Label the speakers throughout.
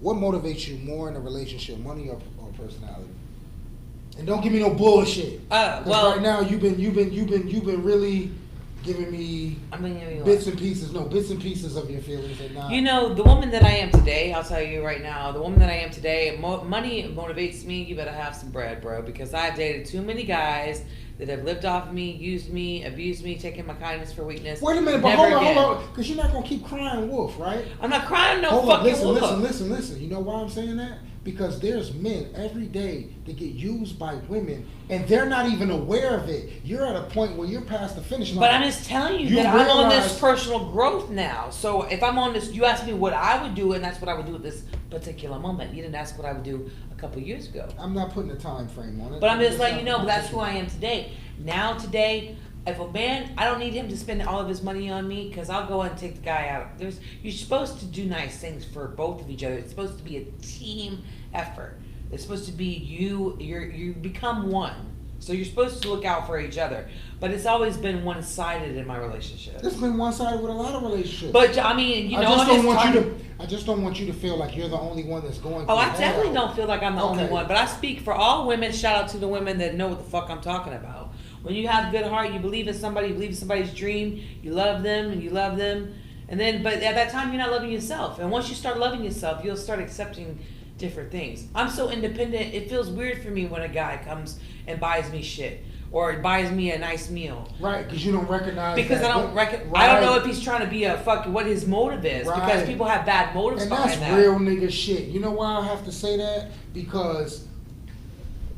Speaker 1: What motivates you more in a relationship, money or personality? And don't give me no bullshit.
Speaker 2: Well,
Speaker 1: right now you've been really giving me bits and pieces. No, bits and pieces of your feelings and not.
Speaker 2: You know, the woman that I am today, I'll tell you right now, the woman that I am today, money motivates me. You better have some bread, bro, because I've dated too many guys that have lived off of me, used me, abused me, taken my kindness for weakness.
Speaker 1: Wait a minute, but hold on, because you're not gonna keep crying wolf, right?
Speaker 2: I'm not crying no
Speaker 1: hold
Speaker 2: fucking
Speaker 1: on,
Speaker 2: wolf.
Speaker 1: Listen. You know why I'm saying that? Because there's men every day that get used by women, and they're not even aware of it. You're at a point where you're past the finish line.
Speaker 2: But I'm just telling you that I'm on this personal growth now. So if I'm on this, you asked me what I would do, and that's what I would do at this particular moment. You didn't ask what I would do a couple years ago.
Speaker 1: I'm not putting a time frame on it.
Speaker 2: But I'm just letting you know, that's who I am today. Now today, if a man, I don't need him to spend all of his money on me, because I'll go and take the guy out. You're supposed to do nice things for both of each other. It's supposed to be a team effort. It's supposed to be you become one. So you're supposed to look out for each other. But it's always been one-sided in my relationship.
Speaker 1: It's been one-sided with a lot of relationships.
Speaker 2: But I mean,
Speaker 1: I just don't want you to feel like you're the only one that's going through
Speaker 2: I definitely don't feel like I'm the only one. But I speak for all women. Shout out to the women that know what the fuck I'm talking about. When you have a good heart, you believe in somebody, you believe in somebody's dream, you love them, and then, but at that time, you're not loving yourself. And once you start loving yourself, you'll start accepting different things. I'm so independent, it feels weird for me when a guy comes and buys me shit. Or buys me a nice meal.
Speaker 1: Right, because you don't recognize
Speaker 2: because
Speaker 1: that.
Speaker 2: I don't know if he's trying to be a fucking, what his motive is. Right. Because people have bad motives behind that.
Speaker 1: And that's real nigga shit. You know why I have to say that? Because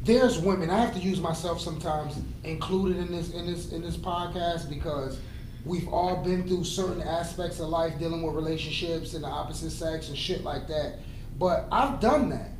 Speaker 1: there's women, I have to use myself sometimes included in this podcast, because we've all been through certain aspects of life dealing with relationships and the opposite sex and shit like that. But I've done that.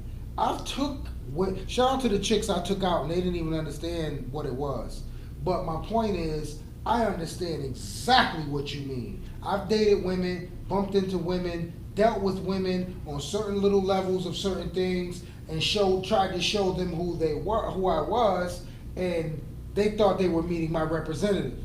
Speaker 1: Shout out to the chicks I took out and they didn't even understand what it was. But my point is, I understand exactly what you mean. I've dated women, bumped into women, dealt with women on certain little levels of certain things, and tried to show them who I was, and they thought they were meeting my representative.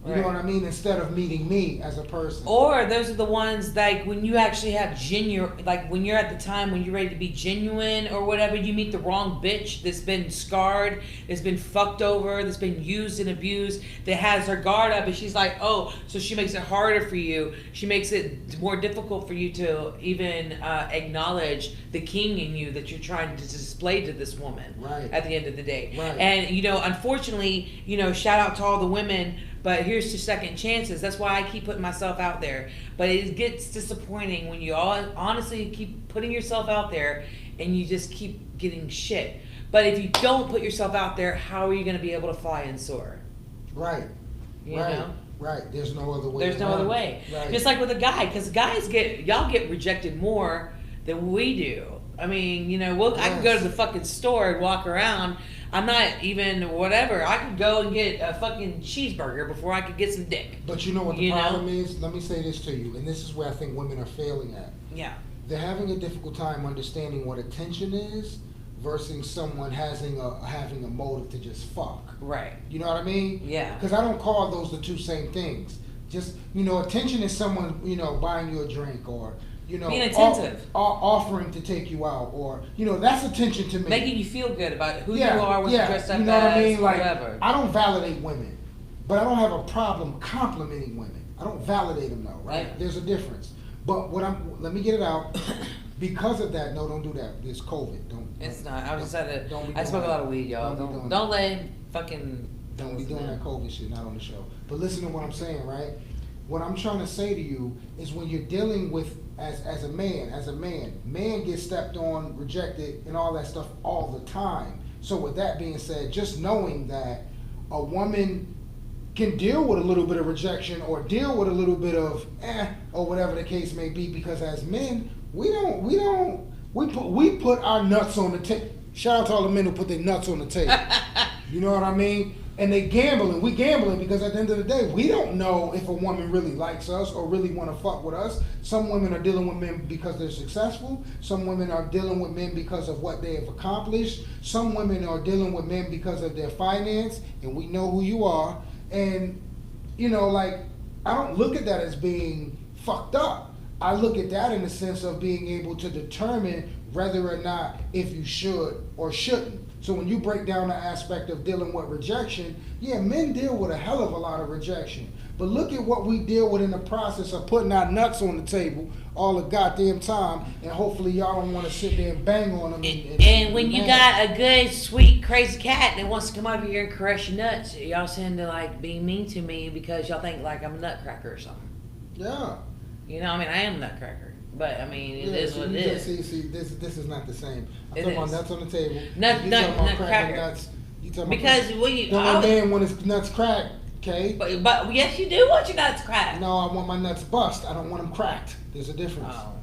Speaker 1: You know what I mean? Instead of meeting me as a person.
Speaker 2: Or those are the ones like when you actually have genuine, like when you're at the time when you're ready to be genuine or whatever, you meet the wrong bitch that's been scarred, that's been fucked over, that's been used and abused, that has her guard up, and she's like, oh, so she makes it harder for you. She makes it more difficult for you to even acknowledge the king in you that you're trying to display to this woman.
Speaker 1: Right.
Speaker 2: At the end of the day.
Speaker 1: Right.
Speaker 2: And unfortunately, shout out to all the women. But here's to second chances. That's why I keep putting myself out there. But it gets disappointing when you all honestly keep putting yourself out there and you just keep getting shit. But if you don't put yourself out there, how are you going to be able to fly and soar?
Speaker 1: Right.
Speaker 2: You know?
Speaker 1: Right. There's no other way.
Speaker 2: There's no other way.
Speaker 1: Right.
Speaker 2: Just like with a guy, because y'all get rejected more than we do. I mean, I can go to the fucking store and walk around. I'm not even whatever. I could go and get a fucking cheeseburger before I could get some dick.
Speaker 1: But you know what the problem is? Let me say this to you, and this is where I think women are failing at.
Speaker 2: Yeah.
Speaker 1: They're having a difficult time understanding what attention is versus someone having a motive to just fuck.
Speaker 2: Right.
Speaker 1: You know what I mean?
Speaker 2: Yeah.
Speaker 1: Because I don't call those the two same things. Just, attention is someone, buying you a drink or, being
Speaker 2: attentive,
Speaker 1: offering to take you out, or that's attention to me.
Speaker 2: Making you feel good about who you are, what you dressed up as,
Speaker 1: what I mean? Like,
Speaker 2: whatever.
Speaker 1: I don't validate women, but I don't have a problem complimenting women. I don't validate them though, right?
Speaker 2: Yeah.
Speaker 1: There's a difference. But let me get it out. Because of that, no, don't do that. It's COVID.
Speaker 2: It's not. I was just at I smoke
Speaker 1: that.
Speaker 2: a lot of weed, y'all. Don't let him fucking.
Speaker 1: Don't be doing that COVID shit. Not on the show. But listen to what I'm saying, right? What I'm trying to say to you is when you're dealing with as a man gets stepped on, rejected, and all that stuff all the time. So with that being said, just knowing that a woman can deal with a little bit of rejection or deal with a little bit of or whatever the case may be, because as men, we put our nuts on the table. Shout out to all the men who put their nuts on the table. You know what I mean? And we gambling because at the end of the day, we don't know if a woman really likes us or really want to fuck with us. Some women are dealing with men because they're successful. Some women are dealing with men because of what they have accomplished. Some women are dealing with men because of their finance, and we know who you are. And, I don't look at that as being fucked up. I look at that in the sense of being able to determine whether or not if you should or shouldn't. So when you break down the aspect of dealing with rejection, yeah, men deal with a hell of a lot of rejection. But look at what we deal with in the process of putting our nuts on the table all the goddamn time, and hopefully y'all don't want to sit there and bang on them.
Speaker 2: And when you got a good, sweet, crazy cat that wants to come over here and caress your nuts, y'all tend to like be mean to me because y'all think like I'm a nutcracker or something.
Speaker 1: Yeah.
Speaker 2: You know, I mean, I am a nutcracker, but I mean, it is what it is.
Speaker 1: See, this is not the same. I'm
Speaker 2: It
Speaker 1: talking about
Speaker 2: is.
Speaker 1: nuts on the table.
Speaker 2: Nutcracker.
Speaker 1: Nuts. You talking
Speaker 2: Because
Speaker 1: about
Speaker 2: we,
Speaker 1: no, man want his nuts cracked, okay?
Speaker 2: but yes, you do want your nuts cracked.
Speaker 1: No, I want my nuts bust. I don't want them cracked. There's a difference.
Speaker 2: Oh.